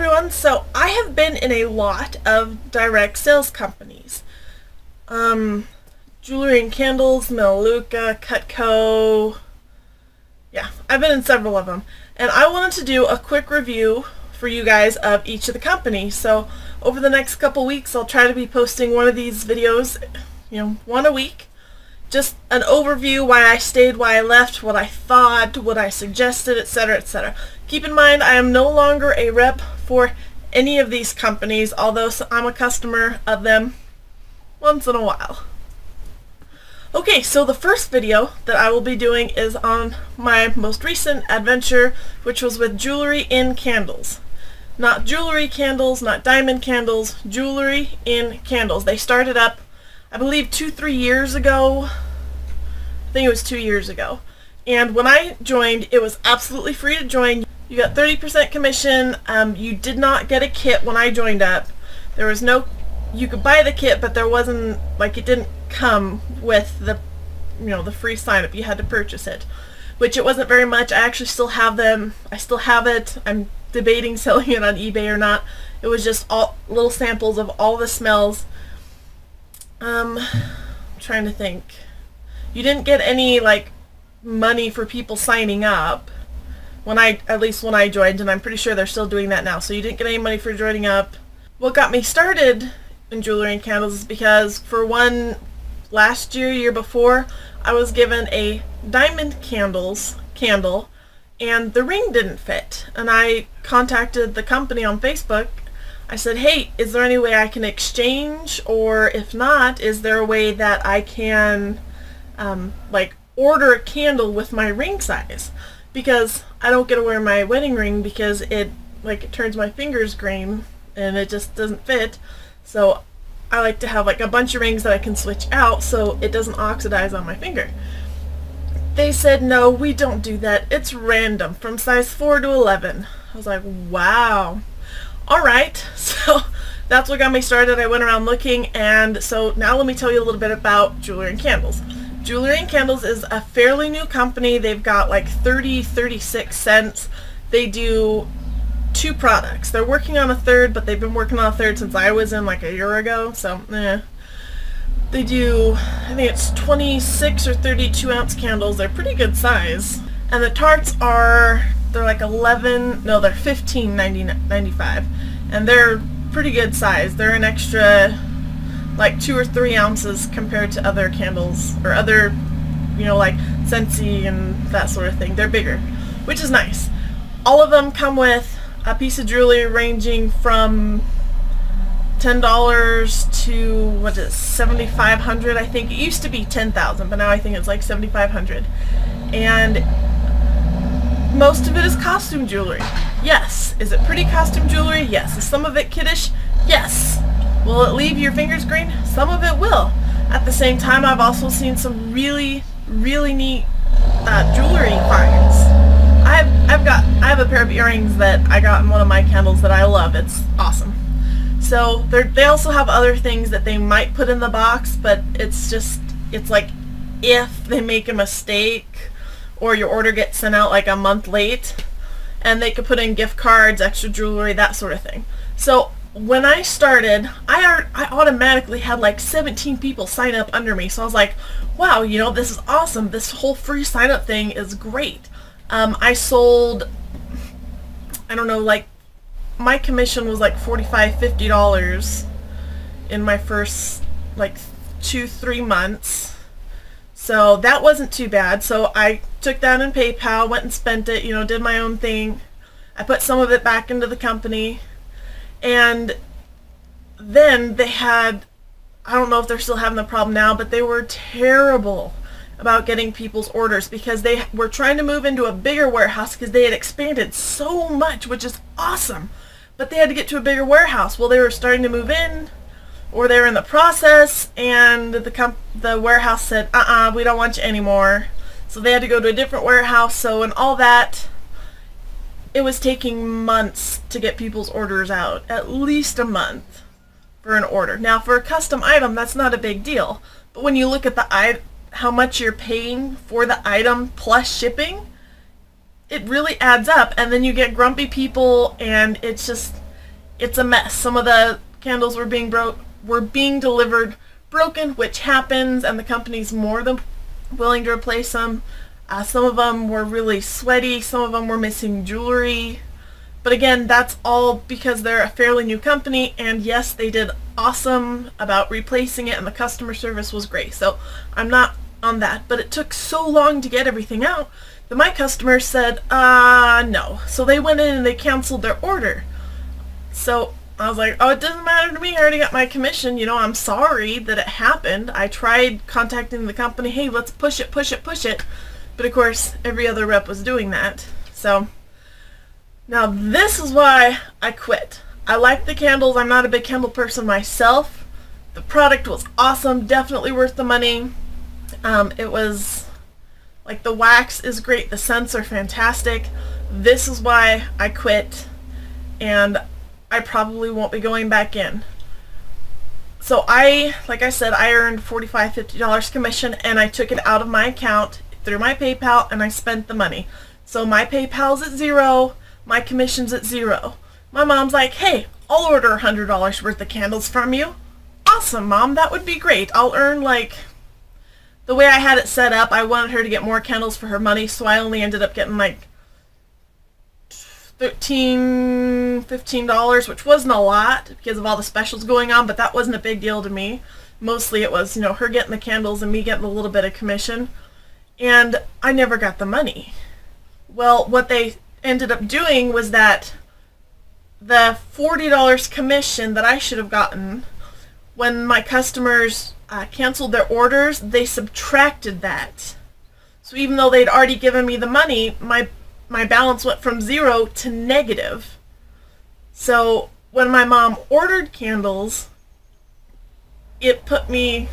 everyone, so I have been in a lot of direct sales companies. Jewelry and Candles, Melaleuca, Cutco. Yeah, I've been in several of them. And I wanted to do a quick review for you guys of each of the companies. So over the next couple weeks I'll try to be posting one of these videos, one a week. Just an overview, why I stayed, why I left, what I thought, what I suggested, etc., etc. Keep in mind, I am no longer a rep for any of these companies, although I'm a customer of them once in a while. Okay, so the first video that I will be doing is on my most recent adventure, which was with Jewelry in Candles. Not jewelry candles, not diamond candles, Jewelry in Candles. They started up, I believe, 2-3 years ago. I think it was 2 years ago. And when I joined, it was absolutely free to join. You got 30% commission. You did not get a kit when I joined up. There was no, you could buy the kit, but there wasn't, like, it didn't come with the, the free sign up. You had to purchase it, which it wasn't very much. I actually still have them. I still have it. I'm debating selling it on eBay or not. It was just all little samples of all the smells. I'm trying to think. You didn't get any, like, money for people signing up at least when I joined, and I'm pretty sure they're still doing that now. So you didn't get any money for joining up. What got me started in Jewelry and Candles is because, for one, last year before, I was given a diamond candle, and the ring didn't fit. And I contacted the company on Facebook. I said, hey, is there any way I can exchange, or if not, is there a way that I can order a candle with my ring size? Because I don't get to wear my wedding ring because it turns my fingers green and it just doesn't fit. So I like to have a bunch of rings that I can switch out so it doesn't oxidize on my finger. They said, no, we don't do that. It's random from size 4 to 11. I was like, wow. Alright, so that's what got me started. I went around looking, and so now let me tell you a little bit about Jewelry and Candles. Jewelry and Candles is a fairly new company. They've got 36 cents. They do 2 products. They're working on a third, but they've been working on a third since I was in a year ago, so They do, I think it's 26 or 32 ounce candles. They're pretty good size. And the tarts they're they're $15.95, and they're pretty good size. They're an extra 2 or 3 ounces compared to other candles, or other, like Scentsy and that sort of thing. They're bigger, which is nice. All of them come with a piece of jewelry ranging from $10 to, what is it, $7,500, I think. It used to be $10,000, but now I think it's $7,500. And most of it is costume jewelry. Yes. Is it pretty costume jewelry? Yes. Is some of it kiddish? Yes. Will it leave your fingers green? Some of it will. At the same time, I've also seen some really, really neat jewelry finds. I have a pair of earrings that I got in one of my candles that I love. It's awesome. So they also have other things that they might put in the box, but it's like if they make a mistake or your order gets sent out a month late, and they could put in gift cards, extra jewelry, that sort of thing. So when I started, I automatically had 17 people sign up under me. So I was like, wow, this is awesome. This whole free sign up thing is great. I sold, I don't know, my commission was $45, $50 in my first 2-3 months. So that wasn't too bad. So I took that in PayPal, went and spent it, did my own thing. I put some of it back into the company. And then they had, I don't know if they're still having the problem now, but they were terrible about getting people's orders because they were trying to move into a bigger warehouse because they had expanded so much, which is awesome. But they had to get to a bigger warehouse. Well, they were starting to move in, or they were in the process, and the warehouse said, we don't want you anymore. So they had to go to a different warehouse. So in all that, it was taking months to get people's orders out, at least a month for an order. Now, for a custom item, that's not a big deal. But when you look at how much you're paying for the item plus shipping, it really adds up. And then you get grumpy people, and it's just, it's a mess. Some of the candles were being delivered broken, which happens, and the company's more than willing to replace them. Some of them were really sweaty, some of them were missing jewelry. But again, that's all because they're a fairly new company, and yes, they did awesome about replacing it, and the customer service was great. So I'm not on that, but it took so long to get everything out that my customers said, no. So they went in and they canceled their order. So I was like, oh, it doesn't matter to me. I already got my commission. You know, I'm sorry that it happened. I tried contacting the company. Hey, let's push it, push it, push it. But of course, every other rep was doing that. So now this is why I quit. I like the candles. I'm not a big candle person myself. The product was awesome. Definitely worth the money. It was like, the wax is great. The scents are fantastic. This is why I quit. And I probably won't be going back in. So like I said, I earned $45, $50 commission, and I took it out of my account through my PayPal, and I spent the money. So my PayPal's at $0, my commission's at $0. My mom's like, hey, I'll order $100 worth of candles from you. Awesome, Mom, that would be great. I'll earn, like, the way I had it set up, I wanted her to get more candles for her money, so I only ended up getting like $13, $15, which wasn't a lot because of all the specials going on, but that wasn't a big deal to me. Mostly it was, you know, her getting the candles and me getting a little bit of commission. And I never got the money. Well, what they ended up doing was that the $40 commission that I should have gotten, when my customers canceled their orders, they subtracted that. So even though they'd already given me the money, my balance went from $0 to negative. So when my mom ordered candles, it put me,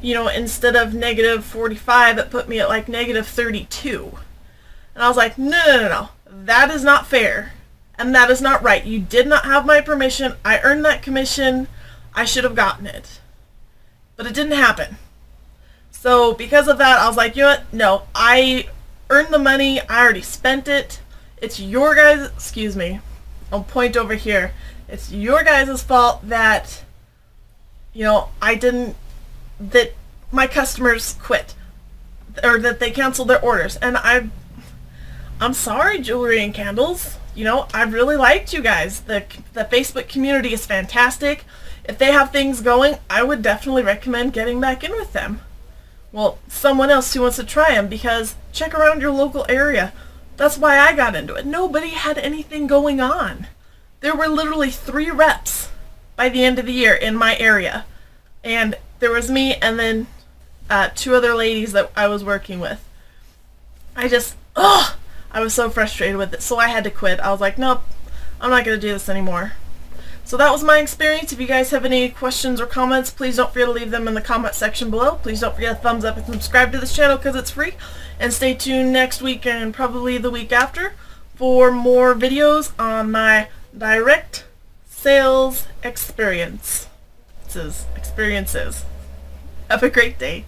you know, instead of negative 45, it put me at like negative 32. And I was like, no, that is not fair. And that is not right. You did not have my permission. I earned that commission. I should have gotten it. But it didn't happen. So because of that, I was like, you know what? No, I earned the money. I already spent it. It's your guys', excuse me, I'll point over here. It's your guys' fault that, you know, that my customers quit. Or that they canceled their orders. And I'm sorry, Jewelry and Candles. You know, I really liked you guys. The Facebook community is fantastic. If they have things going, I would definitely recommend getting back in with them. Well, someone else who wants to try them, because check around your local area. That's why I got into it. Nobody had anything going on. There were literally 3 reps by the end of the year in my area. And there was me and then 2 other ladies that I was working with. I was so frustrated with it, so I had to quit. I was like, nope, I'm not going to do this anymore. So that was my experience. If you guys have any questions or comments, please don't forget to leave them in the comment section below. Please don't forget to thumbs up and subscribe to this channel because it's free. And stay tuned next week and probably the week after for more videos on my direct sales experiences. Have a great day.